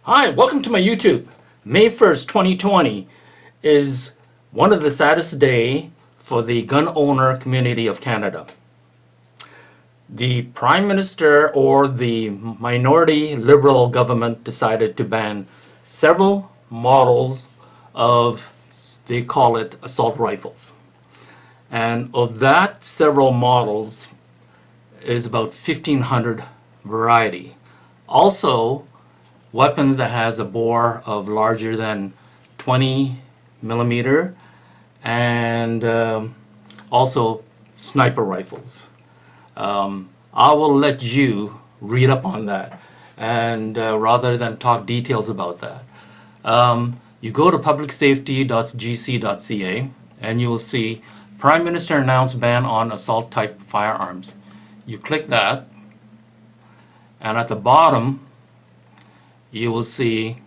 Hi, welcome to my YouTube. May 1st, 2020 is one of the saddest day for the gun owner community of Canada. The Prime Minister or the minority Liberal government decided to ban several models of, they call it assault rifles. And of that several models is about 1,500 variety. Also, weapons that has a bore of larger than 20 millimeter, and also sniper rifles. I will let you read up on that, and rather than talk details about that, you go to publicsafety.gc.ca and you will see Prime Minister announced ban on assault type firearms. You click that, and at the bottom you will see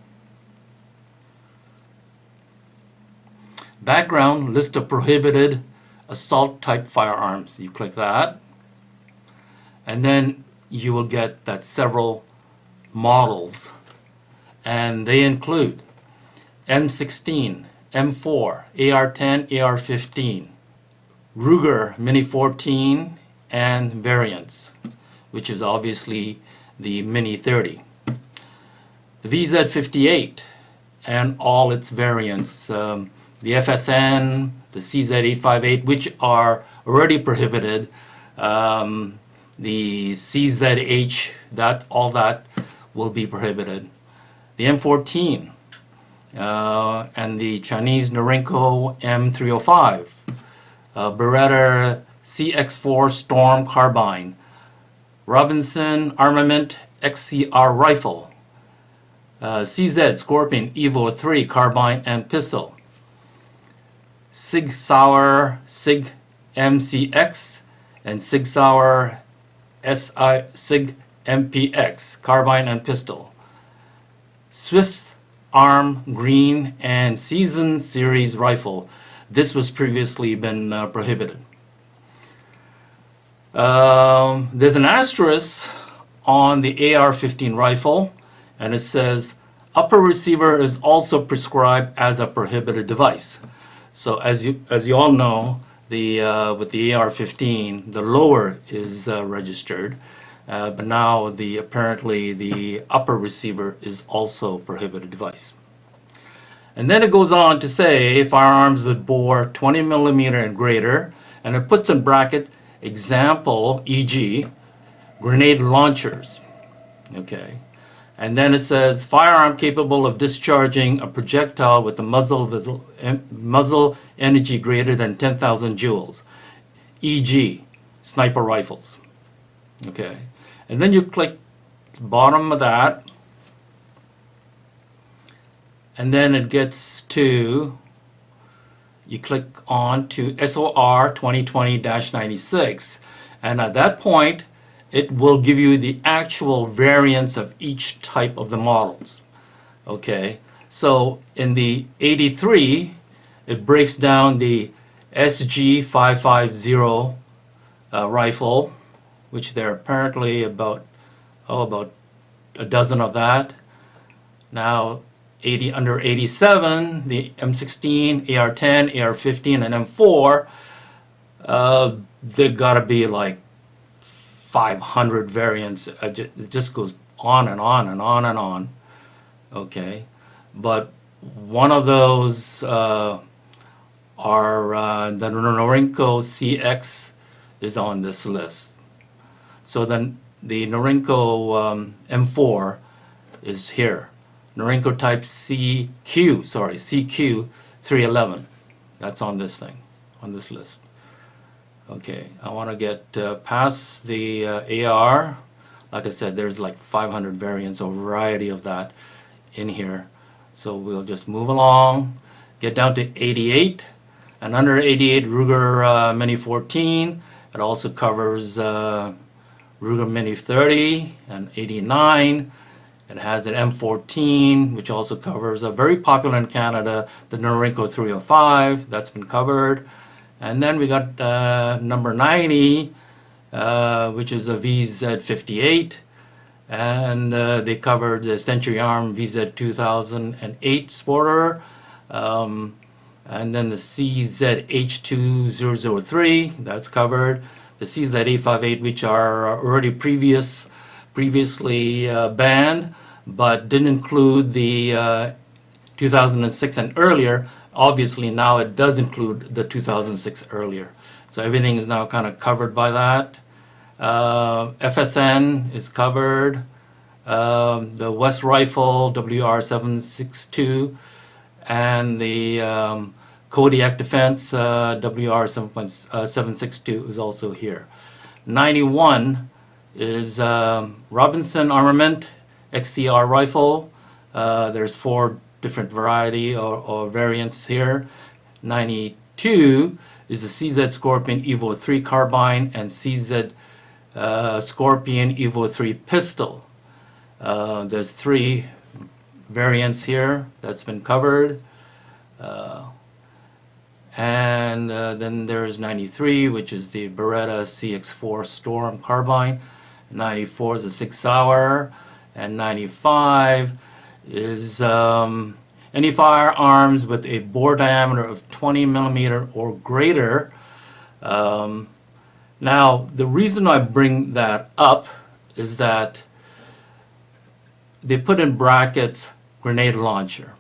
background list of prohibited assault type firearms. You click that, and then you will get that several models, and they include M16, M4, AR-10, AR-15, Ruger Mini 14 and variants, which is obviously the Mini 30. The VZ58 and all its variants, the FSN, the CZ858, which are already prohibited, the CZH, all that will be prohibited. The M14 and the Chinese Norinco M305, Beretta CX4 Storm carbine, Robinson Armament XCR rifle, CZ Scorpion Evo 3 carbine and pistol, Sig Sauer Sig MCX and Sig Sauer SI Sig MPX carbine and pistol, Swiss Arm Green and Season Series rifle. This was previously been prohibited. There's an asterisk on the AR-15 rifle, and it says upper receiver is also prescribed as a prohibited device. So as you all know, with the AR-15, the lower is registered, but now apparently the upper receiver is also prohibited device. And then it goes on to say firearms with bore 20 millimeter and greater, and it puts in bracket example, e.g., grenade launchers. Okay. And then it says firearm capable of discharging a projectile with a muzzle energy greater than 10,000 joules, e.g., sniper rifles. Okay. And then you click the bottom of that, and then it gets to, you click on to SOR 2020-96, and at that point it will give you the actual variants of each type of the models. Okay, so in the 83 it breaks down the SG550 rifle, which there are apparently about a dozen of that. Now under 87, the M16, AR-10, AR-15, and M4, they've got to be like 500 variants. It just goes on and on and on and on. Okay, but one of those are the Norinco CX is on this list. So then the Norinco M4 is here. Norinco type CQ311. That's on this thing, on this list. Okay, I want to get past the AR. Like I said, there's like 500 variants, a variety of that in here. So we'll just move along, get down to 88, and under 88 Ruger Mini 14. It also covers Ruger Mini 30 and 89. It has an M14, which also covers very popular in Canada, the Norinco 305. That's been covered. And then we got number 90, which is the VZ58. and they covered the Century Arm VZ 2008 Sporter, and then the CZH2003, that's covered. The CZ858, which are already previously banned, but didn't include the 2006 and earlier. Obviously now it does include the 2006 earlier. So everything is now kind of covered by that. FSN is covered. The West Rifle WR762 and the Kodiak Defense WR762 is also here. 91 is Robinson Armament XCR rifle. There's 4 different variety or variants here. 92 is the CZ Scorpion Evo 3 carbine and CZ Scorpion Evo 3 pistol. There's 3 variants here that's been covered. And then there's 93, which is the Beretta CX4 Storm carbine. 94 is the 6 Sauer, and 95 is any firearms with a bore diameter of 20 millimeter or greater. Now, the reason I bring that up is that they put in brackets grenade launcher,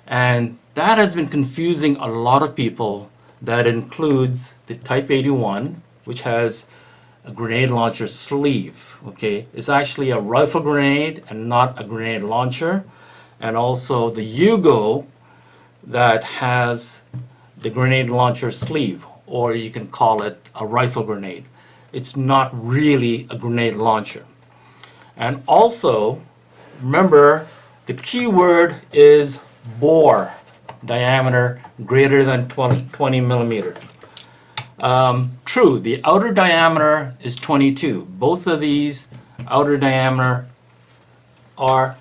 and that has been confusing a lot of people. That includes the Type 81, which has a grenade launcher sleeve. Okay, it's actually a rifle grenade and not a grenade launcher. And also the Yugo that has the grenade launcher sleeve, or you can call it a rifle grenade. It's not really a grenade launcher. And also, remember, the key word is bore diameter greater than 20 millimeter. True, the outer diameter is 22. Both of these outer diameter are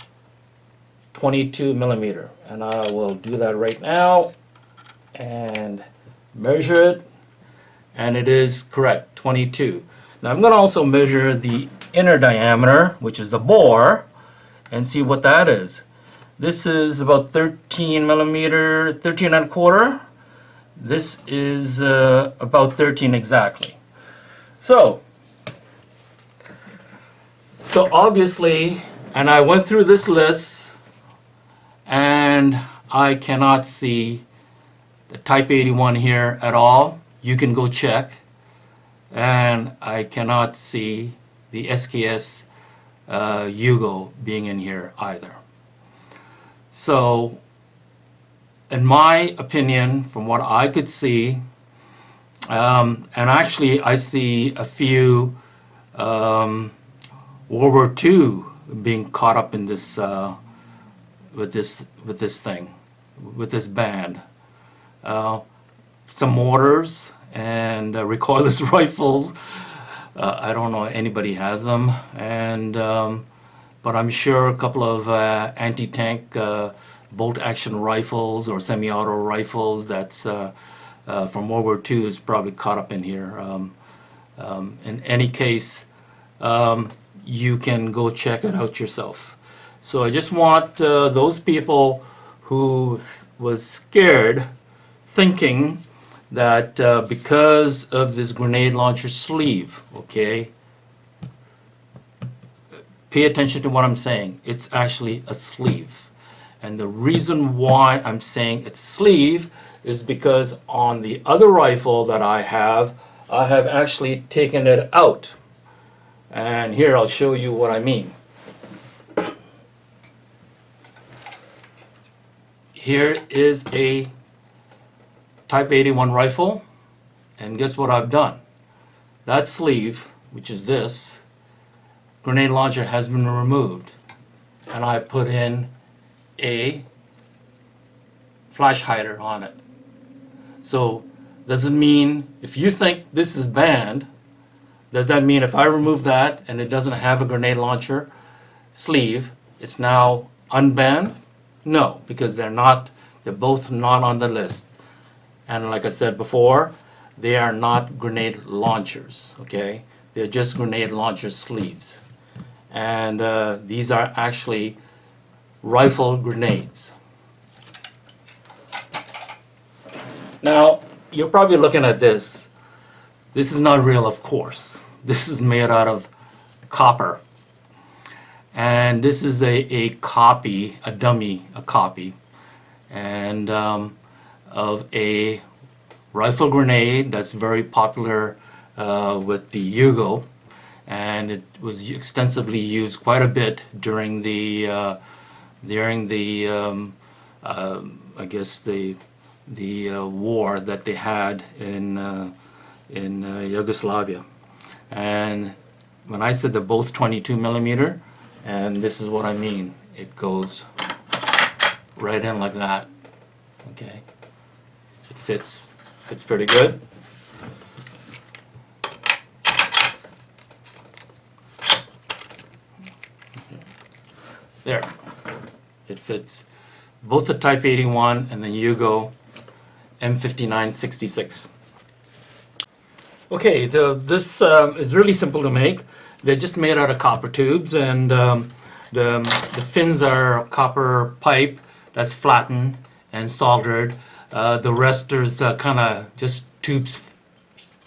22 millimeter. And I will do that right now and measure it. And it is correct, 22. Now I'm going to also measure the inner diameter, which is the bore, and see what that is. This is about 13 millimeter, 13 and a quarter. This is about 13 exactly. So obviously, and I went through this list, and I cannot see the Type 81 here at all. You can go check. And I cannot see the SKS Yugo being in here either. So, in my opinion, from what I could see, and actually I see a few World War II being caught up in this with this thing, with this band. Some mortars and recoilless rifles. I don't know anybody has them, and but I'm sure a couple of anti-tank bolt-action rifles or semi-auto rifles that's from World War II is probably caught up in here. In any case, you can go check it out yourself. So I just want those people who was scared, thinking that because of this grenade launcher sleeve, okay, pay attention to what I'm saying. It's actually a sleeve. And the reason why I'm saying it's sleeve is because on the other rifle that I have actually taken it out. And here I'll show you what I mean. Here is a Type 81 rifle, and guess what I've done? That sleeve, which is this, grenade launcher has been removed, and I put in a flash hider on it. So does it mean, if you think this is banned, does that mean if I remove that and it doesn't have a grenade launcher sleeve, it's now unbanned? No, because they're both not on the list. And like I said before, they are not grenade launchers, okay? They're just grenade launcher sleeves. and these are actually rifle grenades. Now, you're probably looking at this. This is not real, of course. This is made out of copper. And this is a copy, a dummy, a copy, and of a rifle grenade that's very popular with the Yugo, and it was extensively used quite a bit during the I guess the war that they had in Yugoslavia. And when I said they're both 22 millimeter, and this is what I mean, it goes right in like that. Okay, it fits pretty good. There, it fits both the Type 81 and the Yugo M59 66. Okay, this is really simple to make. They're just made out of copper tubes, and the fins are copper pipe that's flattened and soldered. The rest is kind of just tubes,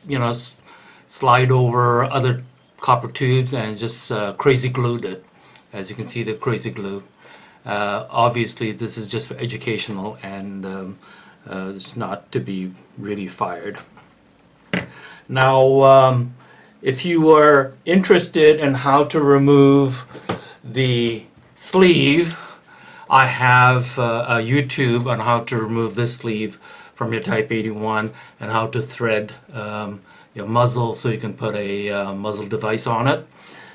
you know, slide over other copper tubes and just crazy glued it. As you can see, the crazy glue. Obviously, this is just for educational, and it's not to be really fired. Now, if you are interested in how to remove the sleeve, I have a YouTube on how to remove this sleeve from your Type 81 and how to thread your muzzle so you can put a muzzle device on it.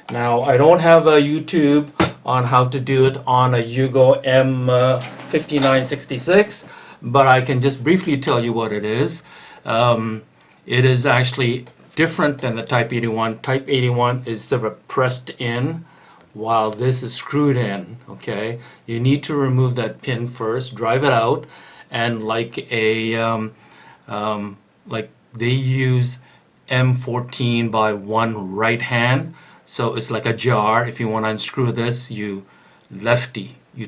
Now, I don't have a YouTube on how to do it on a Yugo M59 66, but I can just briefly tell you what it is. It is actually different than the Type 81. Type 81 is sort of pressed in, while this is screwed in. Okay, you need to remove that pin first, drive it out, and like like they use M14 by one right hand, so it's like a jar. If you want to unscrew this, you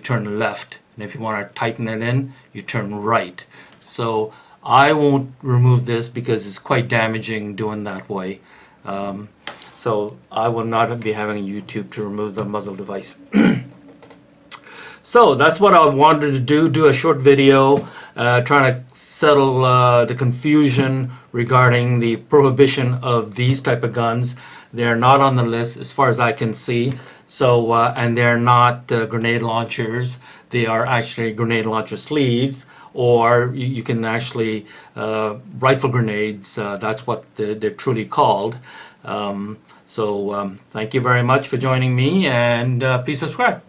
turn left, and if you want to tighten it in, you turn right. So I won't remove this because it's quite damaging doing that way. So I will not be having a YouTube to remove the muzzle device. So that's what I wanted to do a short video trying to settle the confusion regarding the prohibition of these type of guns. They're not on the list as far as I can see. So and they're not grenade launchers. They are actually grenade launcher sleeves, or you can actually rifle grenades. That's what they're truly called. So thank you very much for joining me, and please subscribe.